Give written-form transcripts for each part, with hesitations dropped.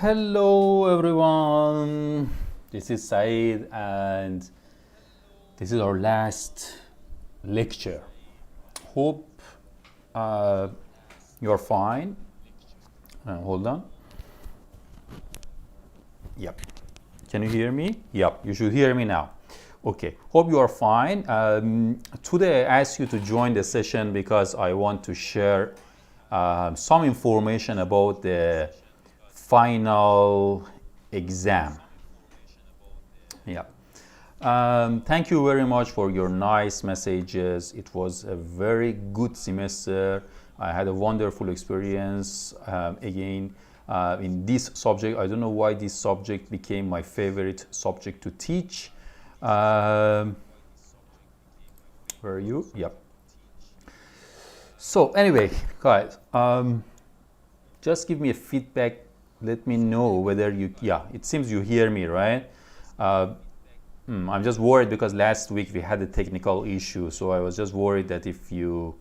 Hello everyone, this is Saeed and this is our last lecture. Hope you're fine. Hold on. Yep. Can you hear me? Yep, you should hear me now. Okay, hope you are fine. Today I asked you to join the session because I want to share some information about the final exam. Yeah. Thank you very much for your nice messages. It was a very good semester. I had a wonderful experience again in this subject. I don't know why this subject became my favorite subject to teach. Where are you? Yep. So anyway, guys, just give me a feedback. Let me know whether you, yeah, it seems you hear me, right? I'm just worried because last week we had a technical issue, so I was just worried that if you,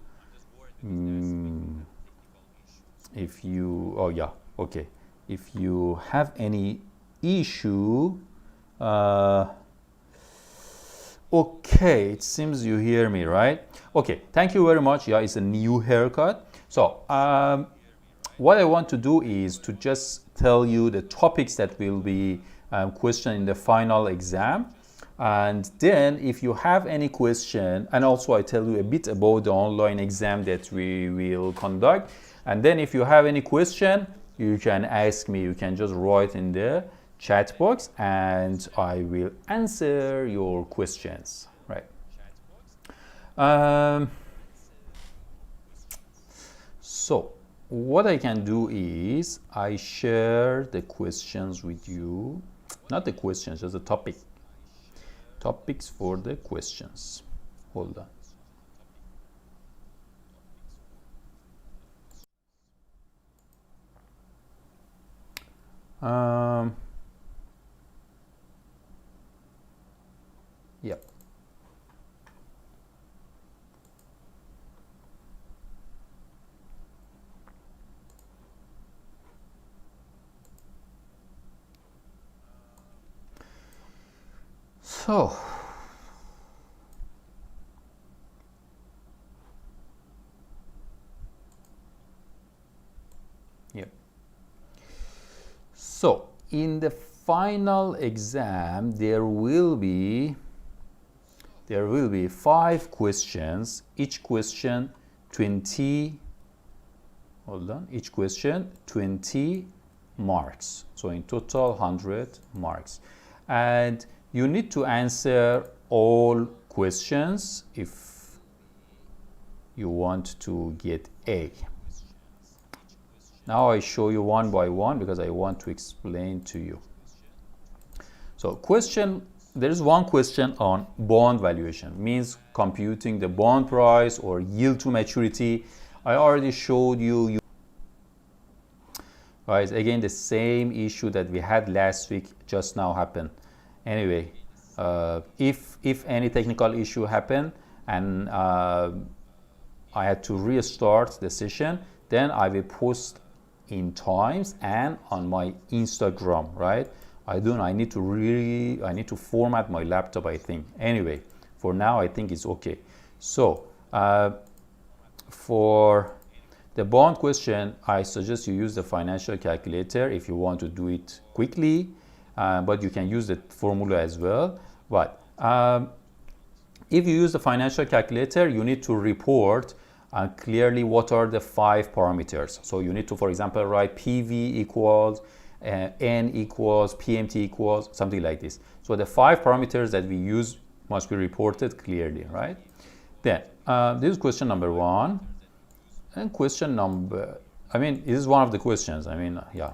oh yeah, okay. If you have any issue, okay, it seems you hear me, right? Okay, thank you very much. Yeah, it's a new haircut. So, what I want to do is to just tell you the topics that will be questioned in the final exam. And then if you have any question, and also I tell you a bit about the online exam that we will conduct. And then if you have any question, you can ask me. You can just write in the chat box and I will answer your questions, right? So what I can do is I share the questions with you, not the questions, just the topics for the questions. Hold on. Yep. So, yep. So, in the final exam, there will be 5 questions. Each question 20. Hold on. Each question 20 marks. So in total 100 marks, and you need to answer all questions if you want to get A. Now I show you one by one because I want to explain to you. So there is one question on bond valuation, means computing the bond price or yield to maturity. I already showed you. Guys, again, the same issue that we had last week just now happened. Anyway, if any technical issue happened and I had to restart the session, then I will post in Times and on my Instagram, right? I need to format my laptop, I think. Anyway, for now, I think it's okay. So, for the bond question, I suggest you use the financial calculator if you want to do it quickly, but you can use the formula as well. But if you use the financial calculator, you need to report clearly what are the 5 parameters. So you need to, for example, write PV equals, N equals, PMT equals, something like this. So the 5 parameters that we use must be reported clearly, right? Then, this is question number 1. And question number, this is one of the questions. Yeah,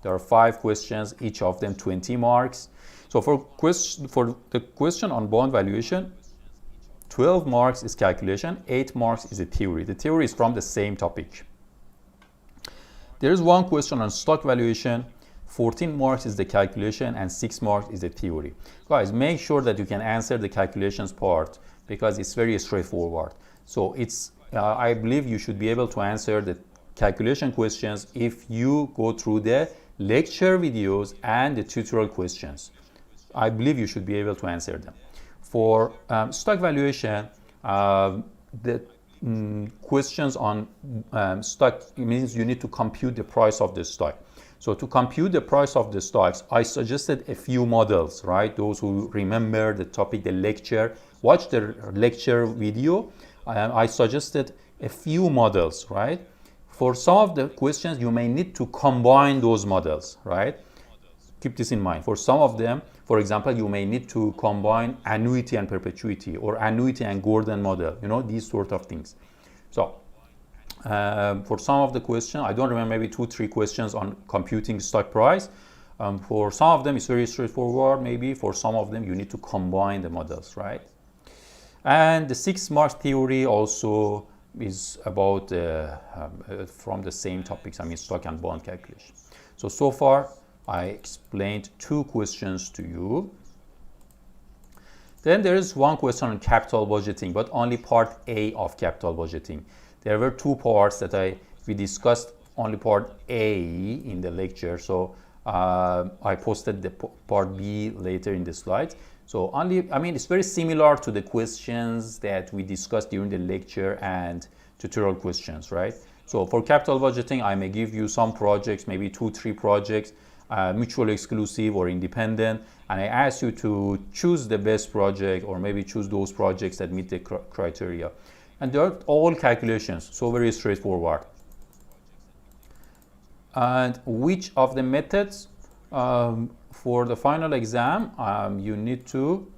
there are 5 questions, each of them 20 marks. So for the question on bond valuation, 12 marks is calculation, 8 marks is a theory. The theory is from the same topic. There is one question on stock valuation, 14 marks is the calculation and 6 marks is the theory. Guys, make sure that you can answer the calculations part because it's very straightforward. So I believe you should be able to answer the calculation questions if you go through the lecture videos and the tutorial questions. I believe you should be able to answer them. For stock valuation, the questions on stock means you need to compute the price of the stock. So to compute the price of the stocks, I suggested a few models, right? Those who remember the topic, the lecture, watch the lecture video. I suggested a few models, right? For some of the questions, you may need to combine those models, right? Keep this in mind. For some of them, for example, you may need to combine annuity and perpetuity or annuity and Gordon model, these sort of things. So for some of the questions, I don't remember, maybe 2-3 questions on computing stock price. For some of them, it's very straightforward. Maybe for some of them, you need to combine the models, right? And the 6-mark theory also is about from the same topics, stock and bond calculation. So far, I explained 2 questions to you. Then there is one question on capital budgeting, but only part A of capital budgeting. There were 2 parts that we discussed, only part A in the lecture. So I posted the part B later in the slides. So it's very similar to the questions that we discussed during the lecture and tutorial questions, right? So for capital budgeting, I may give you some projects, maybe 2-3 projects, mutually exclusive or independent, and I ask you to choose the best project or maybe choose those projects that meet the criteria. And they're all calculations, so very straightforward. And which of the methods for the final exam, you need to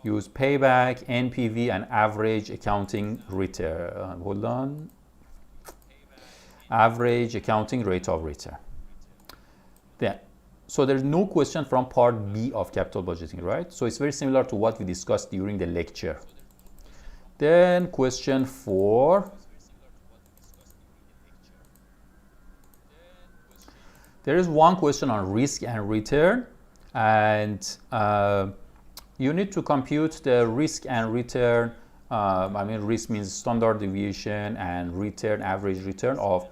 use payback, NPV, and average accounting return. Hold on. Average accounting rate of return. Then, so there's no question from part B of capital budgeting, right? So it's very similar to what we discussed during the lecture. Then question 4. There is one question on risk and return, and you need to compute the risk and return. Risk means standard deviation, and return, average return of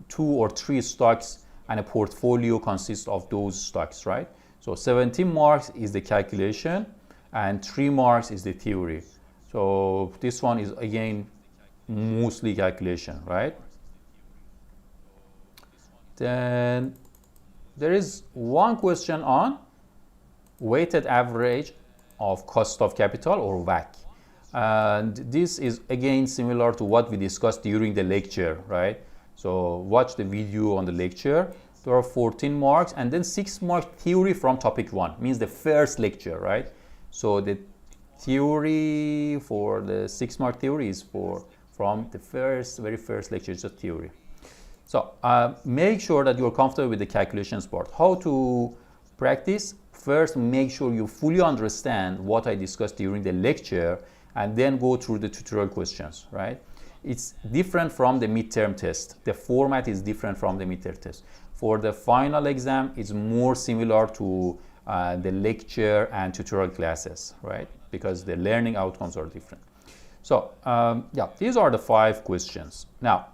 2 or 3 stocks, and a portfolio consists of those stocks, right? So 17 marks is the calculation, and 3 marks is the theory. So this one is again mostly calculation, right? Then there is one question on weighted average of cost of capital, or WACC. And this is again similar to what we discussed during the lecture, right? So watch the video on the lecture. There are 14 marks, and then 6 marks theory from topic 1, means the first lecture, right? So the theory for the 6-mark theory is from the very first lecture, just theory. So make sure that you're comfortable with the calculations part. How to practice? First, make sure you fully understand what I discussed during the lecture, and then go through the tutorial questions, right? It's different from the midterm test. The format is different from the midterm test. For the final exam, it's more similar to the lecture and tutorial classes, right? Because the learning outcomes are different. So these are the 5 questions. Now,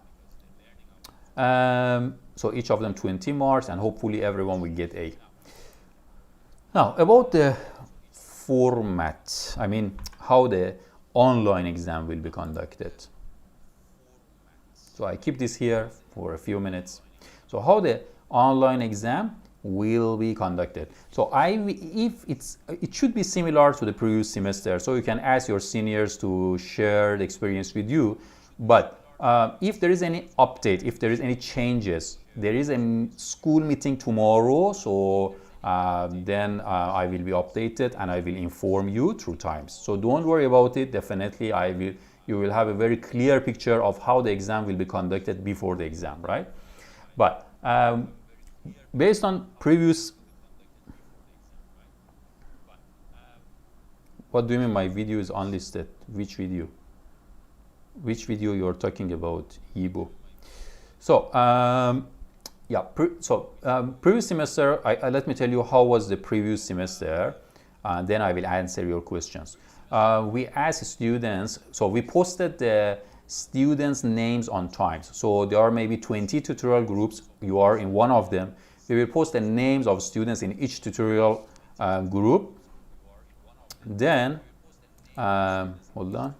so each of them 20 marks, and hopefully everyone will get A. Now, about the format, how the online exam will be conducted. So I keep this here for a few minutes. So how the online exam will be conducted. So it should be similar to the previous semester. So you can ask your seniors to share the experience with you. But if there is any update, if there is any changes, there is a school meeting tomorrow. So then I will be updated and I will inform you through times. So don't worry about it. Definitely you will have a very clear picture of how the exam will be conducted before the exam, right? But based on previous, what do you mean my video is unlisted? Which video? Which video you're talking about, Ibo? So previous semester, let me tell you how was the previous semester, and then I will answer your questions. We asked students, so we posted the students' names on times. So there are maybe 20 tutorial groups. You are in one of them. We will post the names of students in each tutorial group. Then, hold on.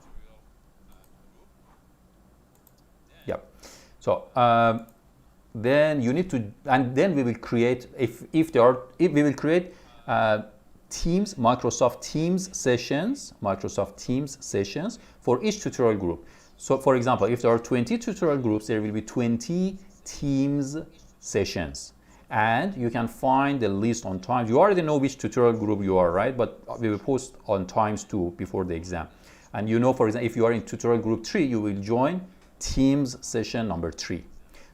Yep. So then you need to, and then we will create, if we will create Teams, Microsoft Teams sessions for each tutorial group. So for example, if there are 20 tutorial groups, there will be 20 Teams sessions. And you can find the list on times. You already know which tutorial group you are, right? But we will post on times too before the exam. And you know, for example, if you are in tutorial group 3, you will join Teams session number 3.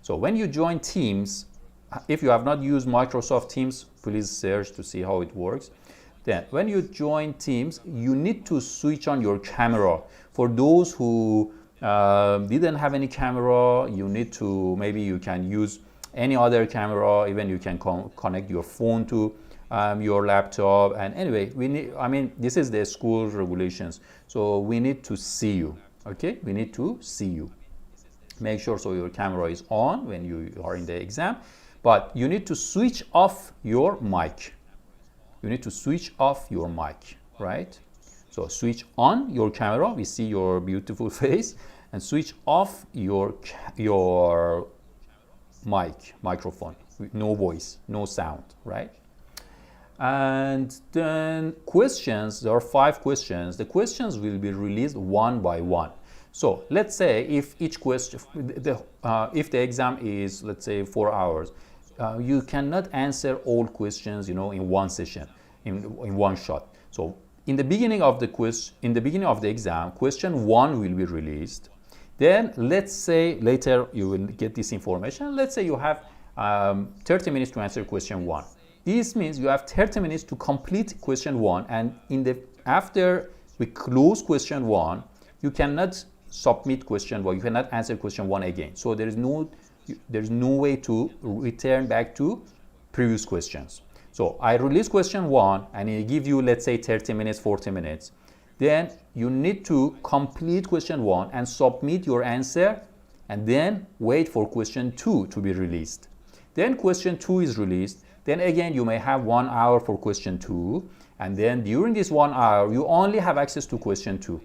So when you join Teams, if you have not used Microsoft Teams, please search to see how it works. Then when you join Teams, you need to switch on your camera. For those who didn't have any camera, you need to, maybe you can use any other camera, even you can connect your phone to your laptop. And anyway, we need, I mean, this is the school regulations. So we need to see you, okay? We need to see you. Make sure so your camera is on when you are in the exam, but you need to switch off your mic. You need to switch off your mic, right? So switch on your camera, we see your beautiful face, and switch off your microphone, with no voice, no sound, right? And then questions, there are 5 questions. The questions will be released one by one. So let's say if each question, if the exam is, let's say, 4 hours, you cannot answer all questions, you know, in one session, in one shot. So in the beginning of the exam, question 1 will be released. Then let's say later you will get this information. Let's say you have 30 minutes to answer question 1. This means you have 30 minutes to complete question 1, and after we close question 1, you cannot submit question 1. You cannot answer question 1 again. So there is no way to return back to previous questions. So I release question 1 and I give you, let's say, 30 minutes, 40 minutes. Then you need to complete question 1 and submit your answer, and then wait for question 2 to be released. Then question 2 is released. Then again, you may have 1 hour for question 2. And then during this 1 hour, you only have access to question 2.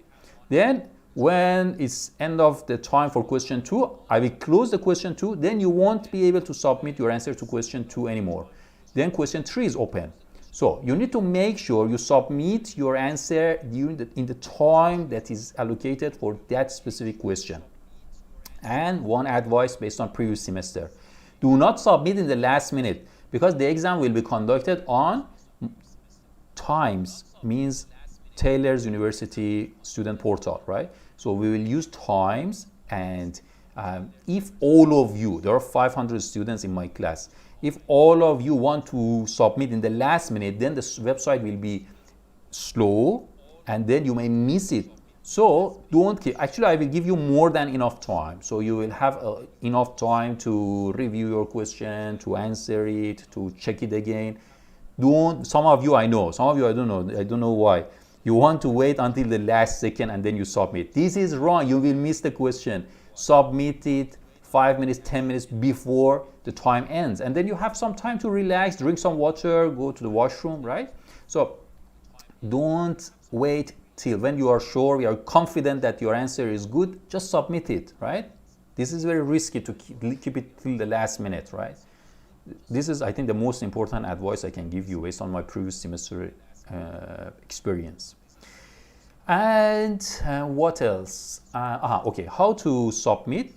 Then when it's end of the time for question 2, I will close the question 2. Then you won't be able to submit your answer to question 2 anymore. Then question 3 is open. So you need to make sure you submit your answer in the time that is allocated for that specific question. And one advice based on previous semester: do not submit in the last minute, because the exam will be conducted on times, means Taylor's University student portal, right? So we will use times, and if all of you, there are 500 students in my class, if all of you want to submit in the last minute, then the website will be slow and then you may miss it. So don't keep, actually I will give you more than enough time. So you will have enough time to review your question, to answer it, to check it again. Some of you I know, some of you I don't know why. You want to wait until the last second and then you submit. This is wrong, you will miss the question. Submit it 5 minutes, 10 minutes before the time ends. And then you have some time to relax, drink some water, go to the washroom, right? So don't wait till when you are sure, you are confident that your answer is good, just submit it, right? This is very risky to keep it till the last minute, right? This is, I think, the most important advice I can give you based on my previous semester experience. And what else? Okay, how to submit.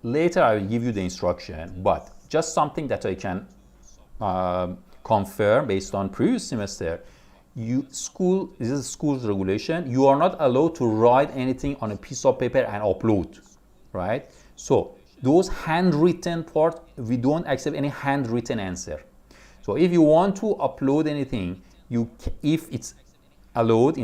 Later I will give you the instruction, but just something that I can confirm based on previous semester. This is school's regulation. You are not allowed to write anything on a piece of paper and upload, right? So those handwritten part, we don't accept any handwritten answer. So if you want to upload anything, if it's allowed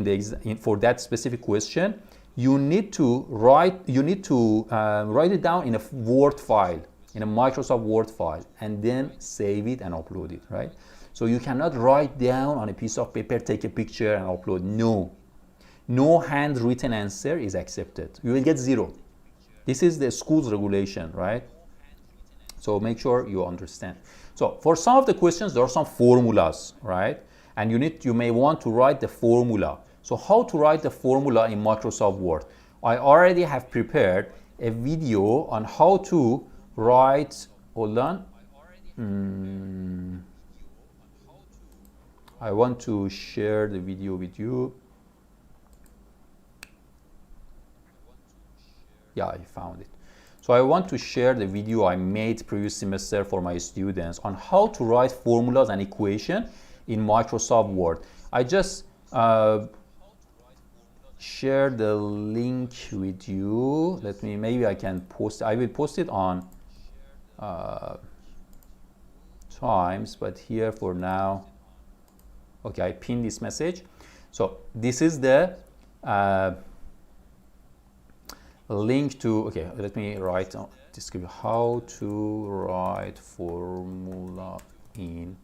for that specific question, you need to write it down in a Word file, in a Microsoft Word file, and then save it and upload it, right? So you cannot write down on a piece of paper, take a picture and upload. No handwritten answer is accepted. You will get 0. This is the school's regulation, right? So make sure you understand. So for some of the questions, there are some formulas, right? And you may want to write the formula. So how to write the formula in Microsoft Word? I already have prepared a video on how to write, hold on. I want to share the video with you. Yeah, I found it. So I want to share the video I made previous semester for my students on how to write formulas and equation in Microsoft Word. I just share the link with you. Maybe I can post, I will post it on Times, but here for now, okay, I pinned this message. So this is the link to, okay, let me write description, how to write formula in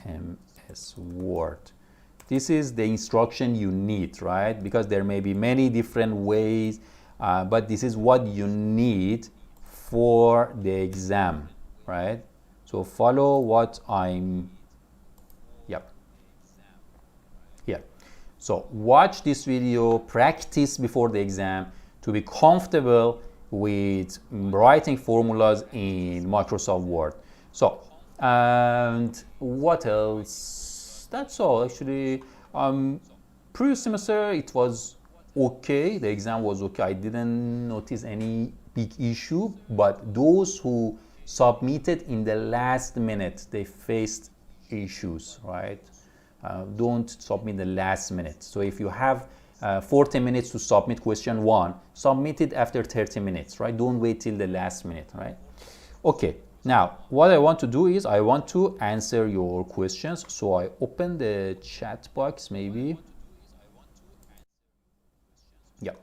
MS Word. This is the instruction you need, right? Because there may be many different ways, but this is what you need for the exam, right? So follow what I'm, yep, here. So watch this video, practice before the exam to be comfortable with writing formulas in Microsoft Word. So, and what else? That's all actually. Previous semester it was okay, the exam was okay. I didn't notice any big issue, but those who submitted in the last minute, they faced issues, right? Don't submit the last minute. So if you have 40 minutes to submit question 1, submit it after 30 minutes, right? Don't wait till the last minute, right? Okay, now what I want to do is I want to answer your questions. So I open the chat box maybe. Yeah.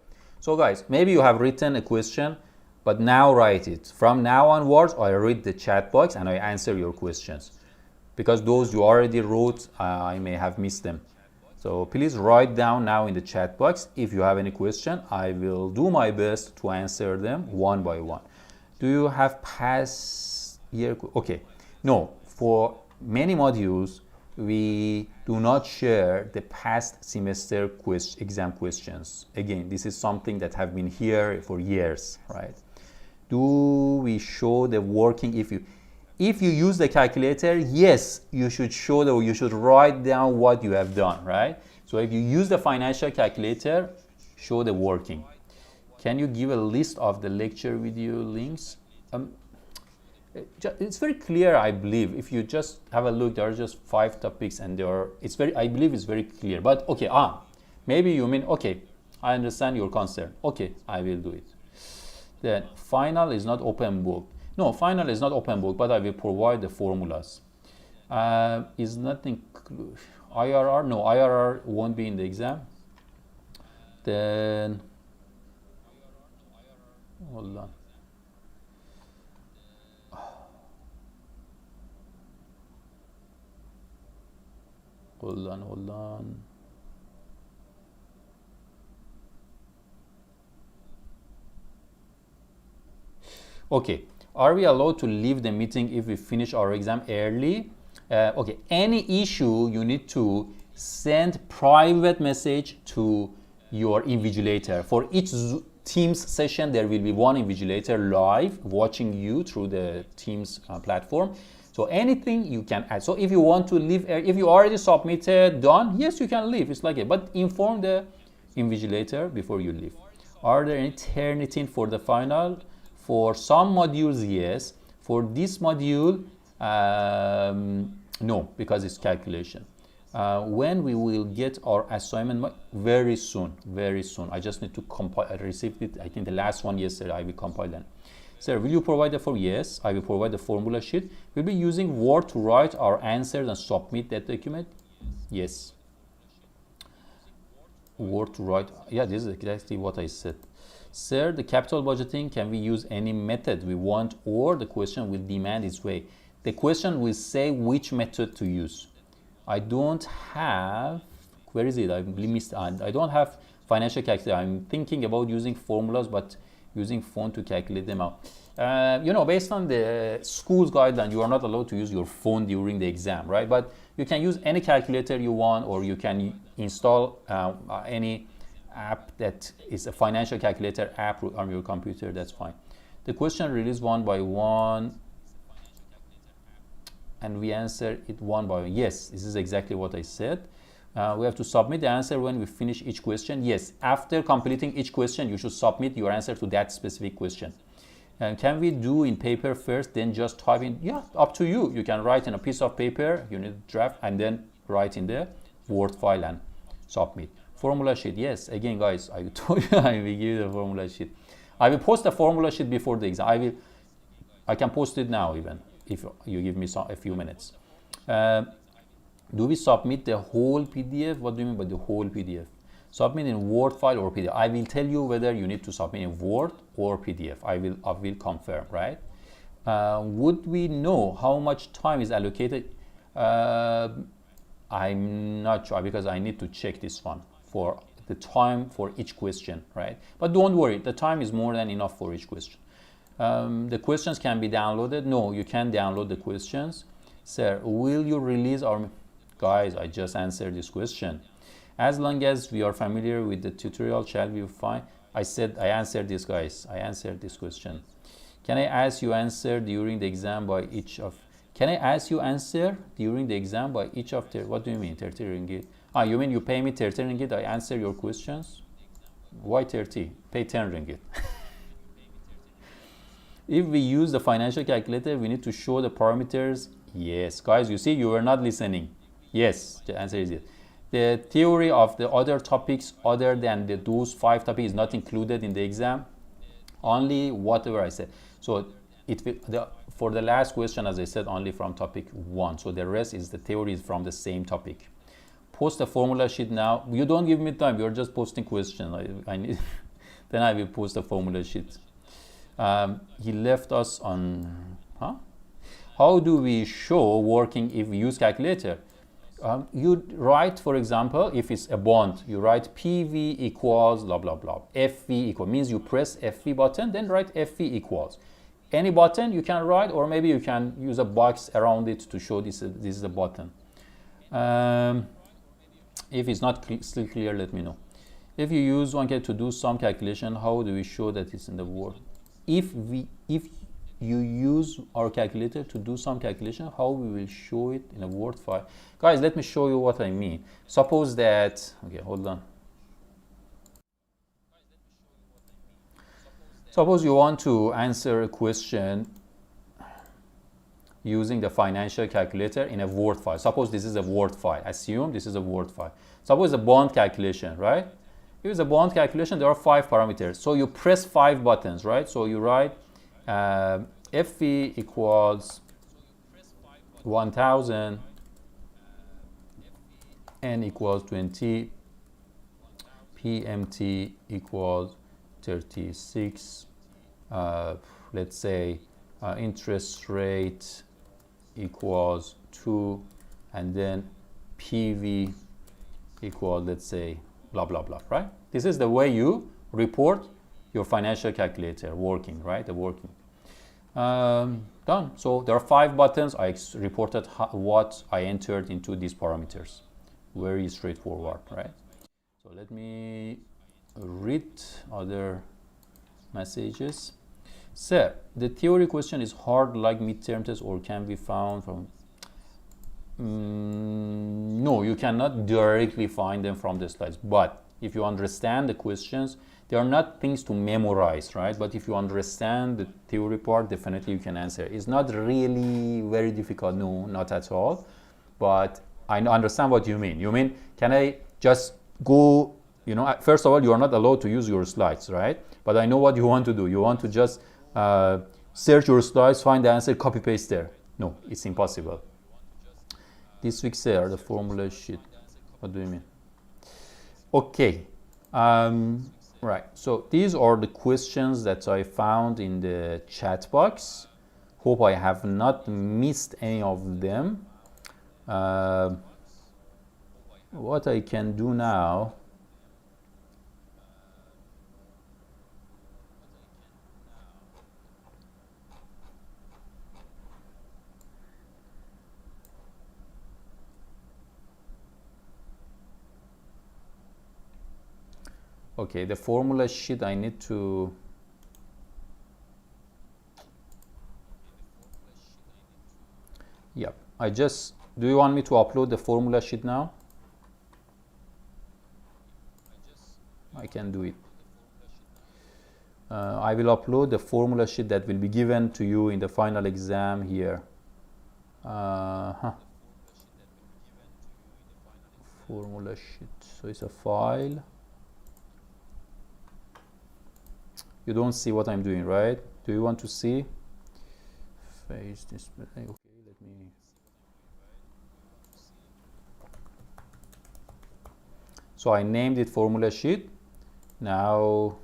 So guys, maybe you have written a question, but now write it. From now onwards, I read the chat box and I answer your questions. Because those you already wrote, I may have missed them. So please write down now in the chat box. If you have any question, I will do my best to answer them one by one. Do you have past year? Okay. No, for many modules, we do not share the past semester exam questions. Again, this is something that have been here for years, right? Do we show the working? If you use the calculator, yes, you should show that, you should write down what you have done, right? So if you use the financial calculator, show the working. Can you give a list of the lecture video links? It's very clear, I believe. If you just have a look, there are just 5 topics and I believe it's very clear. But okay, maybe you mean, okay, I understand your concern. Okay, I will do it. Then final is not open book. No, final is not open book, but I will provide the formulas. Is not include IRR? No, IRR won't be in the exam. Then, hold on. Hold on. Okay. Are we allowed to leave the meeting if we finish our exam early? Okay, any issue you need to send private message to your invigilator. For each Teams session, there will be one invigilator live watching you through the Teams platform. So anything you can add. So if you want to leave, if you already submitted, done, yes, you can leave. It's like it, but inform the invigilator before you leave. Are there any Turnitin for the final? For some modules, yes. For this module, no, because it's calculation. When we will get our assignment? Very soon, very soon. I just need to compile. I received it, I think the last one yesterday. I will compile them. Sir, will you provide the form? Yes, I will provide the formula sheet. We'll be using Word to write our answers and submit that document. Yes. Word to write. Yeah, this is exactly what I said. Sir, the capital budgeting, can we use any method we want, or the question will demand its way? The question will say which method to use. I don't have, where is it? I missed. I don't have financial calculator. I'm thinking about using formulas, but using phone to calculate them out. Based on the school's guideline, you are not allowed to use your phone during the exam, right? But you can use any calculator you want, or you can install any app that is a financial calculator app on your computer. That's fine. The question released one by one, and we answer it one by one. Yes, this is exactly what I said. We have to submit the answer when we finish each question. Yes, after completing each question, you should submit your answer to that specific question. And can we do in paper first, then just type in? Yeah, up to you. You can write in a piece of paper, you need draft, and then write in the Word file and submit. Formula sheet, yes. Again, guys, I told you I will give you the formula sheet. I will post the formula sheet before the exam. I can post it now even, if you give me a few minutes. Do we submit the whole PDF? What do you mean by the whole PDF? Submit in Word file or PDF. I will tell you whether you need to submit in Word or PDF. I will confirm, right? Would we know how much time is allocated? I'm not sure, because I need to check this one for the time for each question, right? But don't worry, the time is more than enough for each question. The questions can be downloaded. No, you can't download the questions. Sir, will you release our... Guys, I just answered this question. As long as we are familiar with the tutorial, shall we find? I answered this, guys. I answered this question. Can I ask you answer during the exam by each of... Can I ask you answer during the exam by each of the... What do you mean, 30 ringgit? You mean you pay me 30 ringgit, I answer your questions? Why 30? Pay 10 ringgit. If we use the financial calculator, we need to show the parameters. Yes, guys, you see, you were not listening. Yes, the answer is yes. The theory of the other topics other than those 5 topics is not included in the exam. Only whatever I said. So for the last question, as I said, only from topic 1. So the rest is the theory is from the same topic. Post the formula sheet now. You don't give me time. You're just posting questions. I need. Then I will post the formula sheet. He left us on. How do we show working if we use calculator? You write, for example, if it's a bond, you write PV equals blah, blah, blah. FV equal means you press FV button, then write FV equals. Any button you can write, or maybe you can use a box around it to show this is a button. If it's not still clear, let me know. If you use 1K to do some calculation, how do we show that it's in the Word? If you use our calculator to do some calculation, how we will show it in a Word file? Guys, let me show you what I mean. Suppose that, okay, hold on. Suppose you want to answer a question using the financial calculator in a Word file. Suppose this is a Word file. Assume this is a Word file. Suppose a bond calculation, right? If it's a bond calculation, there are 5 parameters. So you press 5 buttons, right? So you write FV equals 1000, N equals 20, PMT equals 36, let's say interest rate equals 2, and then PV equals, let's say, blah, blah, blah, right? This is the way you report your financial calculator working, right? The working. Done. So there are 5 buttons. I reported what I entered into these parameters. Very straightforward, right? So let me read other messages. Sir, the theory question is hard like midterm test, or can be found from... no, you cannot directly find them from the slides. But if you understand the questions, they are not things to memorize, right? But if you understand the theory part, definitely you can answer. It's not really very difficult. No, not at all. But I understand what you mean. You mean, can I just go, first of all, you are not allowed to use your slides, right? But I know what you want to do. You want to just search your slides, find the answer, copy paste there. No, it's impossible. This week, sir, the formula sheet. What do you mean? Okay. Right. So these are the questions that I found in the chat box. Hope I have not missed any of them. What I can do now, Okay, the formula sheet I need to. Yep, I just. Do you want me to upload the formula sheet now? I can do it. I will upload the formula sheet that will be given to you in the final exam here. Formula sheet. So it's a file. You don't see what I'm doing, right? Do you want to see? Face display. Okay, let me. So I named it formula sheet. Now.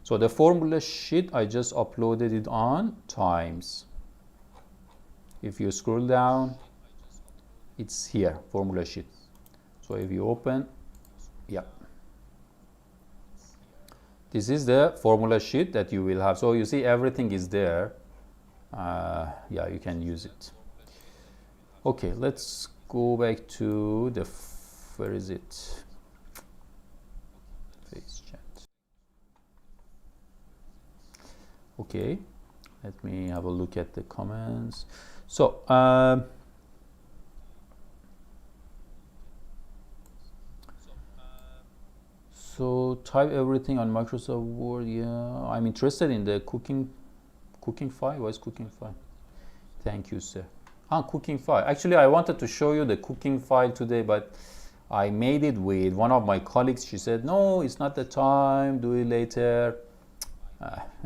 So the formula sheet, I just uploaded it on Times. If you scroll down, it's here, formula sheet. So if you open, yeah. This is the formula sheet that you will have. So you see everything is there. Yeah, you can use it. Okay, let's go back to the, where is it? Face chat. Okay, let me have a look at the comments. So, so type everything on Microsoft Word. Yeah, I'm interested in the cooking file. What is cooking file? Thank you, sir. Cooking file. Actually, I wanted to show you the cooking file today, but I made it with one of my colleagues. She said, no, it's not the time, do it later.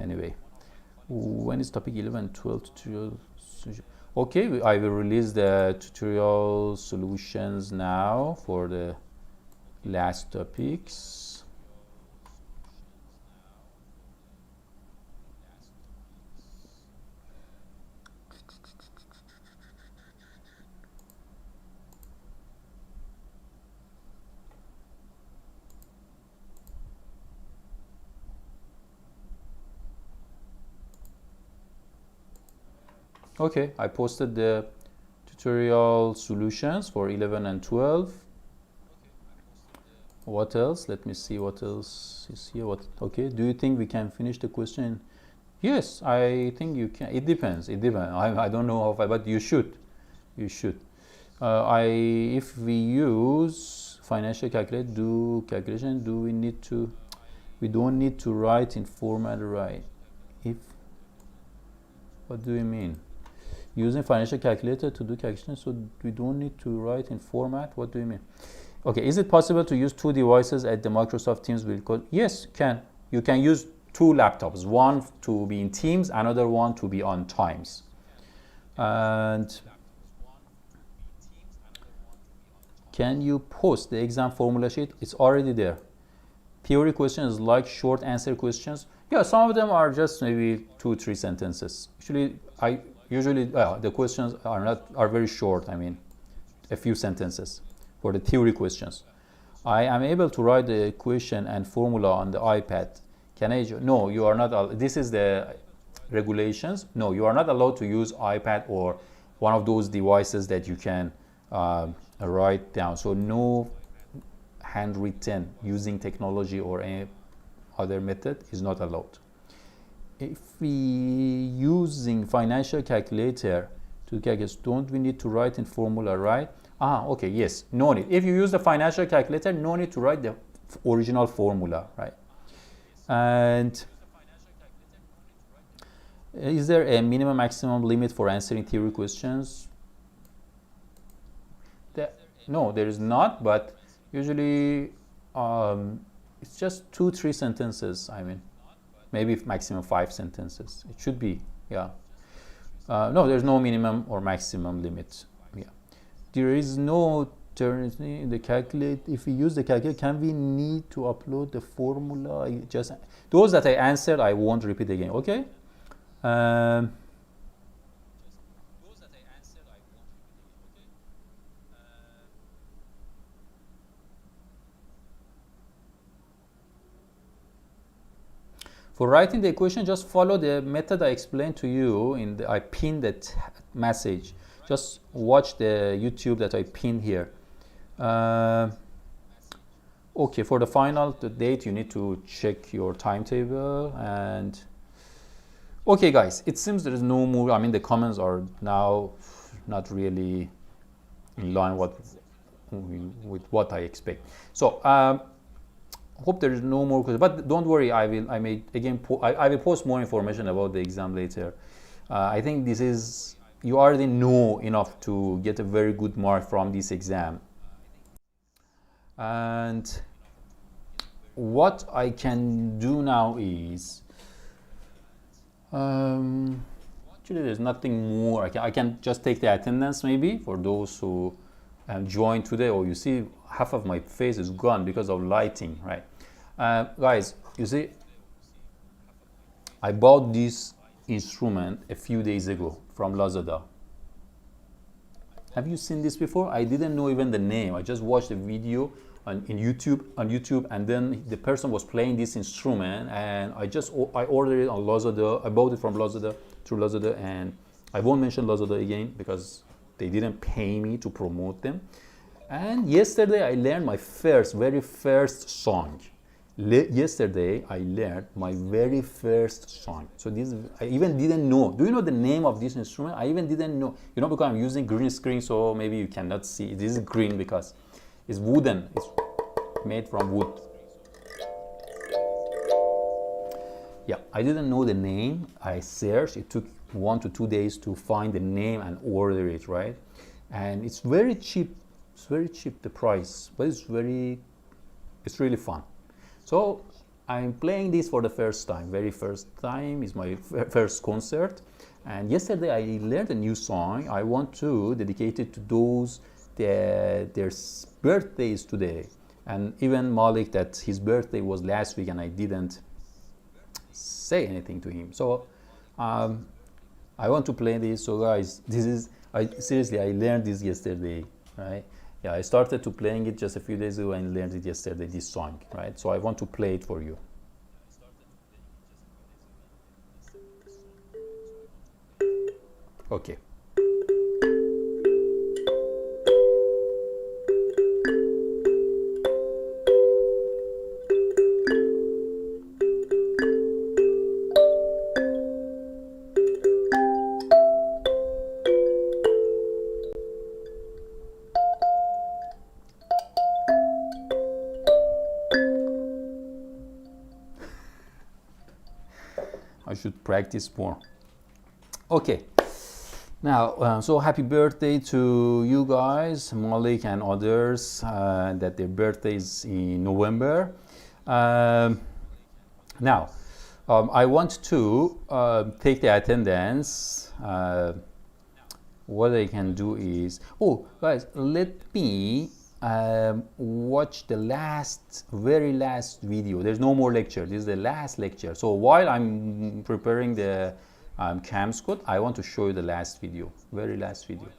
Anyway, when is topic 11, 12 tutorial? Okay, I will release the tutorial solutions now for the last topics. Okay, I posted the tutorial solutions for 11 and 12. What else? Let me see what else is here. Okay, do you think we can finish the question? Yes, I think you can. It depends. I don't know how far, but you should. You should. If we use financial calculator, do calculation, do we need to? We don't need to write in format, right? What do you mean? Using financial calculator to do calculation, so we don't need to write in format. What do you mean? Okay, is it possible to use two devices at the Microsoft Teams will call? Yes, can. You can use two laptops, one to be in Teams, another one to be on Times. And can you post the exam formula sheet? It's already there. Theory questions like short answer questions. Yeah, some of them are just maybe 2-3 sentences. Usually the questions are very short. I mean, a few sentences for the theory questions. I am able to write the equation and formula on the iPad. Can I? No, you are not. This is the regulations. No, you are not allowed to use iPad or one of those devices that you can write down. So no handwritten using technology or any other method is not allowed. If we using financial calculator to calculate, don't we need to write in formula, right? Okay, yes, no need. If you use the financial calculator, no need to write the original formula, right? And is there a minimum maximum limit for answering theory questions? No, there is not, but usually it's just 2-3 sentences. I mean, maybe maximum 5 sentences. It should be, yeah. No, there's no minimum or maximum limit. Yeah, there is no turn in the calculate. If we use the calculator, can we need to upload the formula? Just those that I answered, I won't repeat again. Okay. For writing the equation, just follow the method I explained to you. I pinned that message. Just watch the YouTube that I pinned here. Okay, for the date, you need to check your timetable. And okay, guys, it seems there is no more. I mean, the comments are now not really in line with what I expect. So hope there is no more questions, but don't worry, I will post more information about the exam later. I think this is, you already know enough to get a very good mark from this exam. And what I can do now is, actually there's nothing more. I can just take the attendance maybe for those who joined today. Or you see half of my face is gone because of lighting, right? Guys, you see, I bought this instrument a few days ago from Lazada. Have you seen this before? I didn't know even the name. I just watched a video on YouTube, and then the person was playing this instrument, and I ordered it on Lazada. I bought it from Lazada, through Lazada, and I won't mention Lazada again because they didn't pay me to promote them. And yesterday I learned my very first song. Yesterday I learned my very first song. So this, I even didn't know. Do you know the name of this instrument? I even didn't know. You know, because I'm using green screen, so maybe you cannot see. This is green because it's wooden. It's made from wood. Yeah, I didn't know the name. I searched. It took 1 to 2 days to find the name and order it, right? And it's very cheap. It's very cheap, the price, but it's really fun. So I'm playing this for the first time. Very first time is my first concert. And yesterday I learned a new song. I want to dedicate it to those their birthdays today. And even Malik, that his birthday was last week and I didn't say anything to him. So I want to play this. So guys, seriously, I learned this yesterday, right? Yeah, I started to playing it just a few days ago and learned it yesterday, this song, right? So I want to play it for you. Okay. I should practice more. Okay. Now, so happy birthday to you guys, Malik and others, that their birthday is in November. Now, I want to take the attendance. What I can do is, oh, guys, let me watch the very last video. There's no more lecture. This is the last lecture. So while I'm preparing the CAMS code, I want to show you the last video, very last video.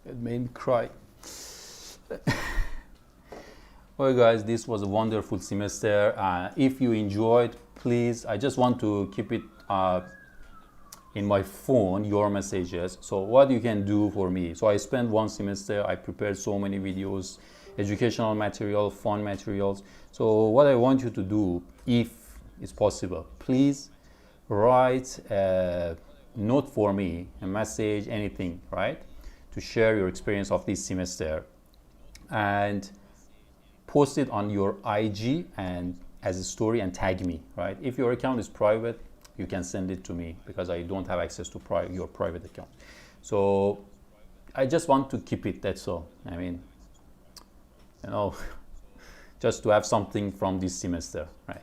It made me cry. Well, guys, this was a wonderful semester. If you enjoyed, please, I just want to keep it in my phone your messages. So what you can do for me? So I spent one semester, I prepared so many videos, educational material, fun materials. So what I want you to do, if it's possible, please write a note for me, a message, anything, right, to share your experience of this semester, and post it on your IG and as a story and tag me, right? If your account is private, you can send it to me because I don't have access to your private account. So I just want to keep it, that's all. I mean, you know, just to have something from this semester, right?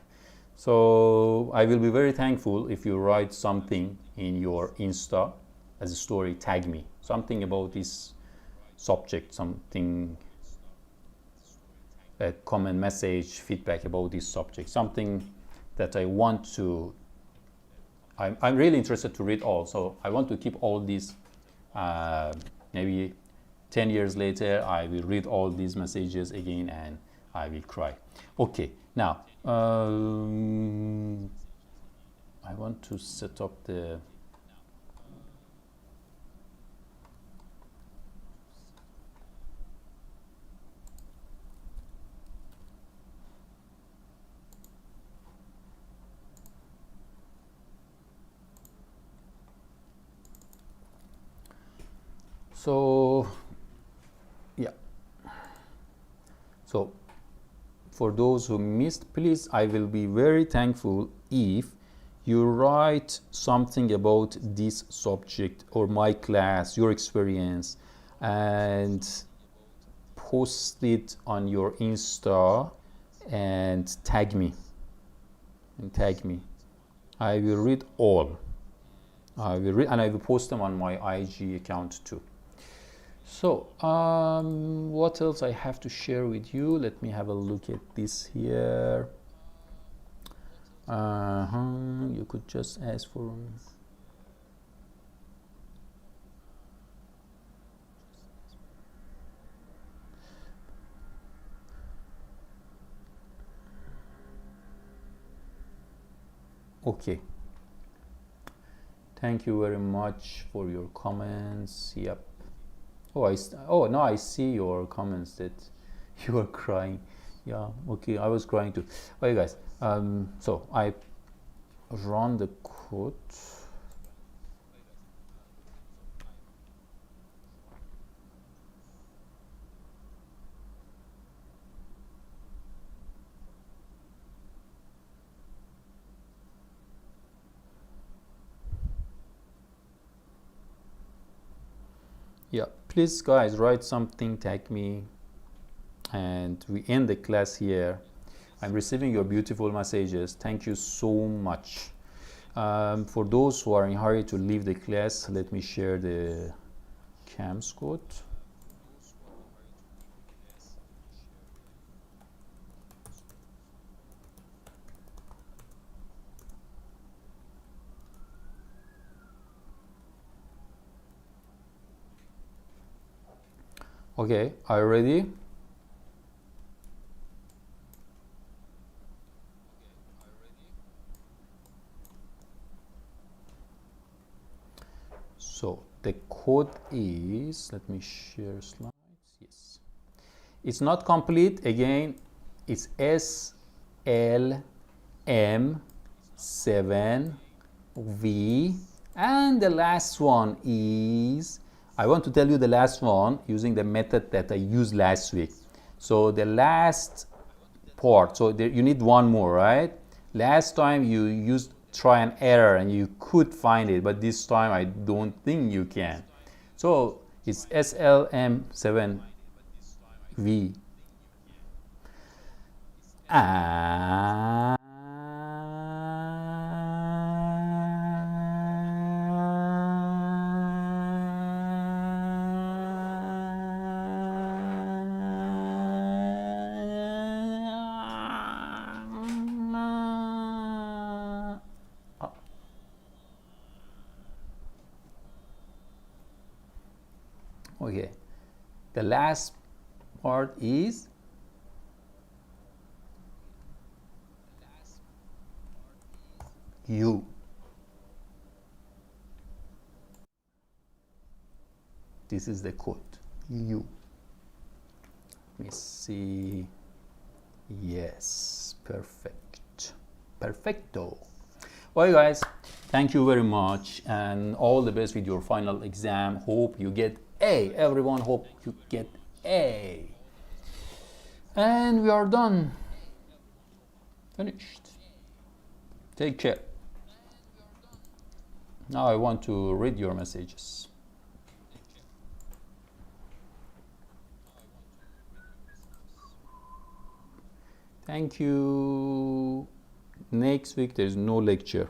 So I will be very thankful if you write something in your Insta as a story, tag me, something about this subject, something, a comment, message, feedback about this subject, something that I want to, I'm really interested to read all, so I want to keep all these, maybe 10 years later, I will read all these messages again and I will cry. Okay, now, I want to set up the, so yeah, so for those who missed, please, I will be very thankful if you write something about this subject or my class, your experience, and post it on your Insta and tag me. I will read all. I will read and I will post them on my IG account too. So, what else I have to share with you? Let me have a look at this here. You could just ask for. Okay. Thank you very much for your comments. Yep. Oh, now I see your comments that you are crying. Yeah, okay, I was crying too. Okay, guys. So I run the code. Yeah, please, guys, write something, tag me, and we end the class here. I'm receiving your beautiful messages. Thank you so much. For those who are in a hurry to leave the class, let me share the CAMS code. Okay, are you ready? So the code is, let me share slides. Yes, it's not complete. Again, it's SLM7V, and the last one is, I want to tell you the last one using the method that I used last week. So the last part, so there, you need one more, right? Last time you used try and error and you could find it, but this time I don't think you can. So it's SLM7V. And okay, the last part is you. This is the code. U. Let me see. Yes, perfect. Perfecto. Well, guys, thank you very much, and all the best with your final exam. Hope you get A. Everyone, hope you get A. And we are done. Finished. Take care. Now I want to read your messages. Thank you. Next week there's no lecture.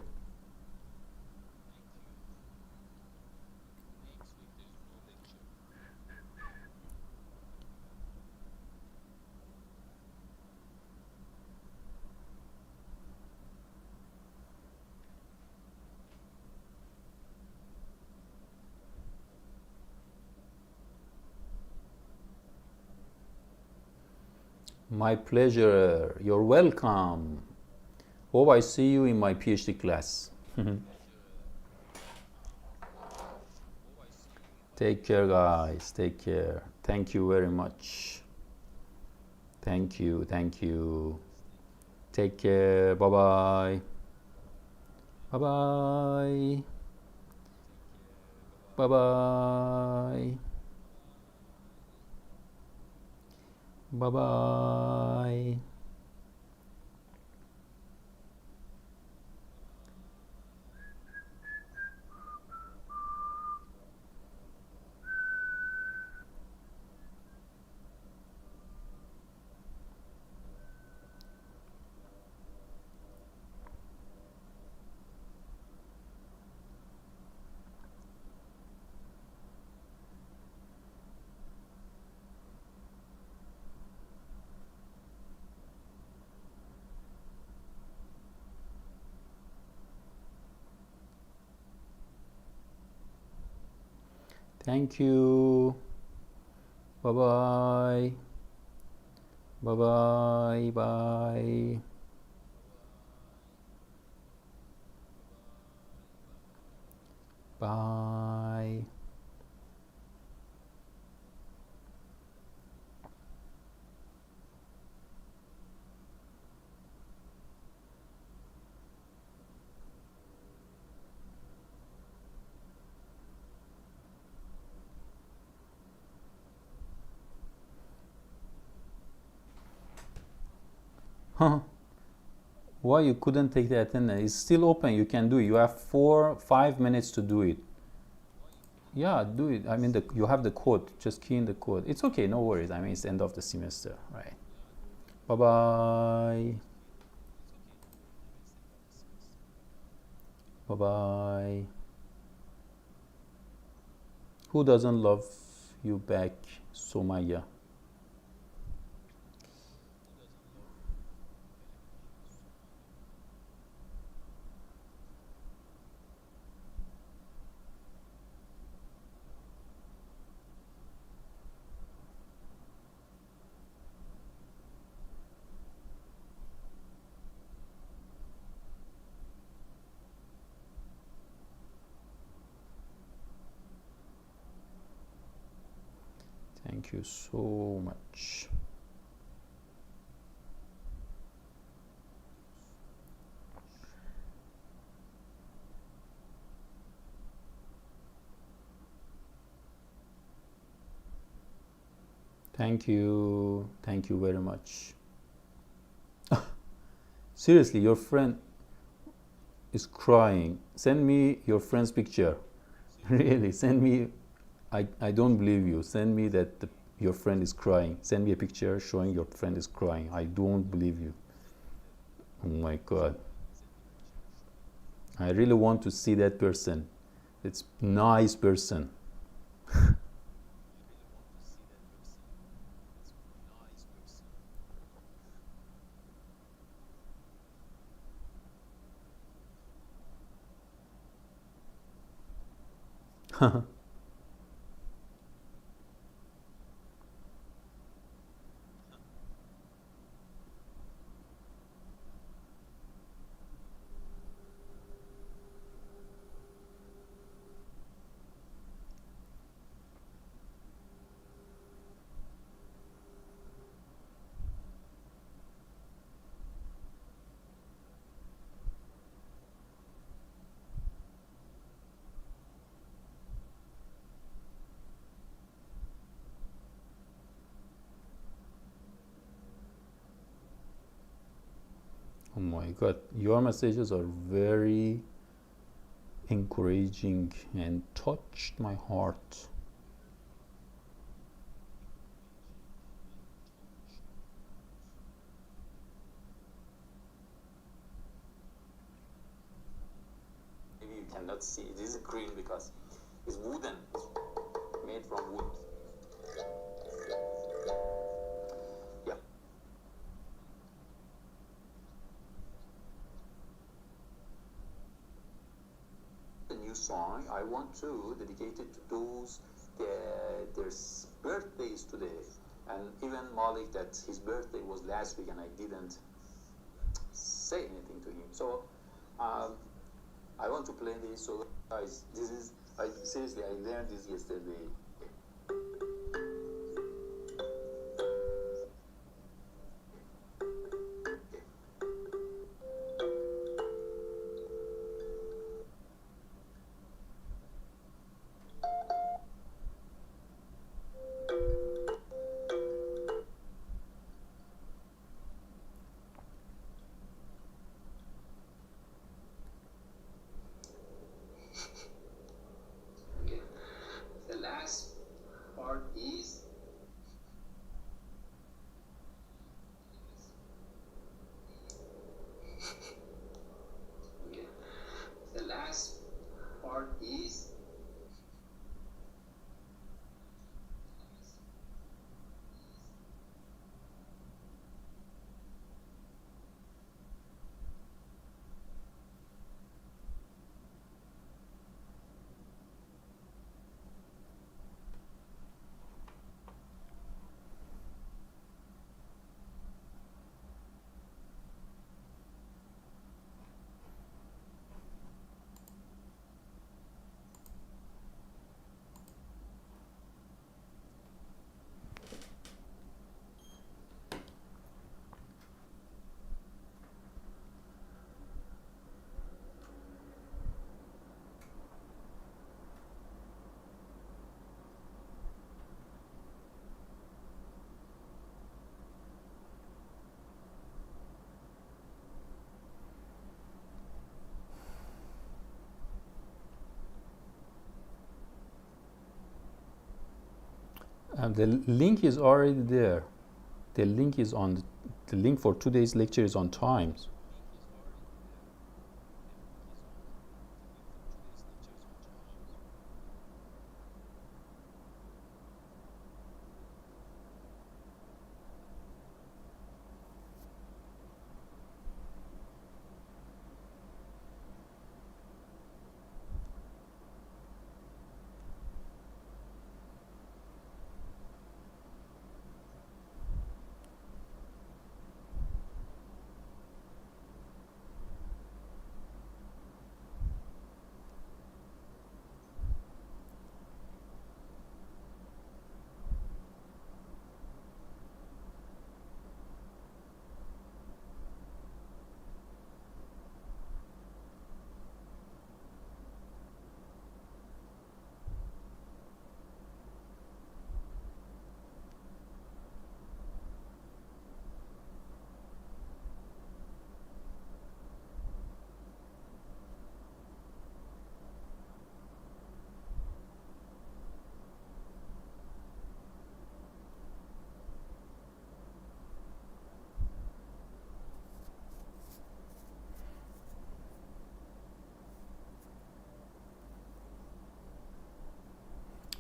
My pleasure. You're welcome. Hope I see you in my PhD class. Take care, guys. Take care. Thank you very much. Thank you. Thank you. Take care. Bye bye. Bye bye. Bye bye. Bye bye. Thank you. Bye bye. Bye bye. Bye. Bye. Huh? Why you couldn't take the attendance? It's still open. You can do it. You have 5 minutes to do it. Yeah, do it. I mean, you have the code. Just key in the code. It's okay. No worries. I mean, it's the end of the semester, right? Bye bye. Bye bye. Who doesn't love you back, Somaya? Thank you so much. Thank you. Thank you very much. Seriously, your friend is crying. Send me your friend's picture. Really, send me. I don't believe you. Send me that your friend is crying. Send me a picture showing your friend is crying. I don't believe you. Oh my God. I really want to see that person. It's nice person. Oh my God, your messages are very encouraging and touched my heart. Maybe you cannot see. It is green because it's wooden, made from wood. Yeah. A new song I want to dedicate it to those their birthdays today, and even Malik that his birthday was last week and I didn't say anything to him. So I want to play this. So guys, this is seriously I learned this yesterday. Okay. The last part is okay. The last part is The link is already there. The link is on the link for today's lecture is on Times.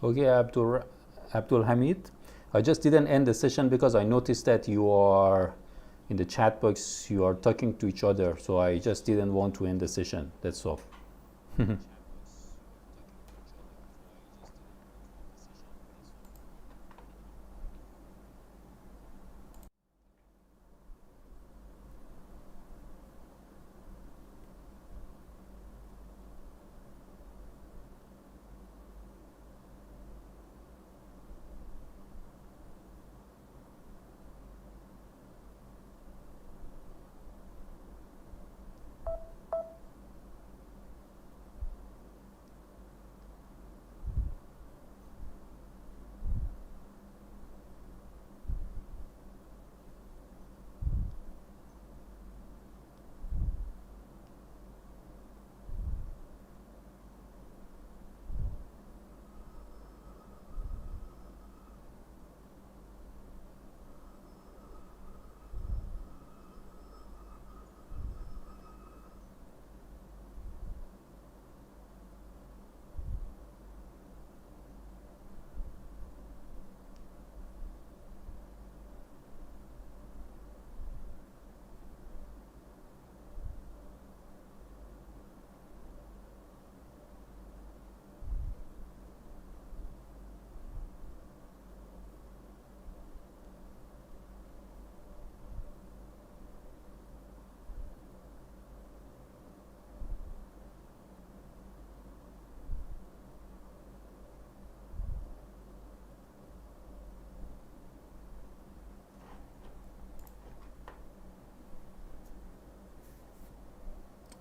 Okay, Abdul Hamid. I just didn't end the session because I noticed that you are in the chat box, you are talking to each other. So I just didn't want to end the session. That's all.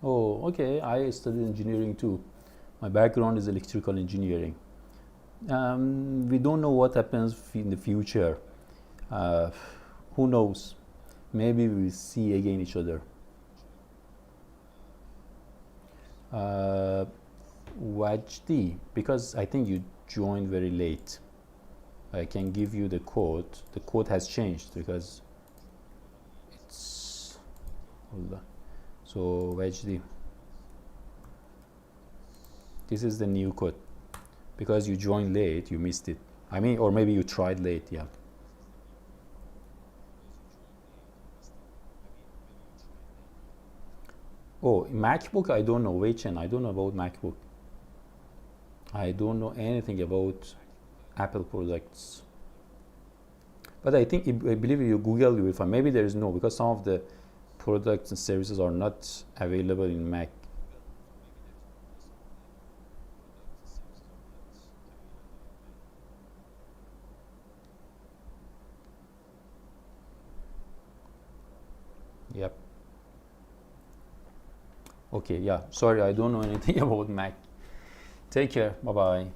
Oh, okay. I studied engineering too. My background is electrical engineering. We don't know what happens in the future. Uh, who knows? Maybe we will see again each other. Uh, Wajdi, because I think you joined very late. I can give you the code. The code has changed because it's hold on. So Wajdi, this is the new code. Because you joined late, you missed it. I mean, or maybe you tried late. Yeah. Oh, MacBook, I don't know. Wei Chen, I don't know about MacBook. I don't know anything about Apple products. But I think, I believe if you Google, you will find. Maybe there is no, because some of the products and services are not available in Mac. Yep. Okay, yeah. Sorry, I don't know anything about Mac. Take care. Bye bye.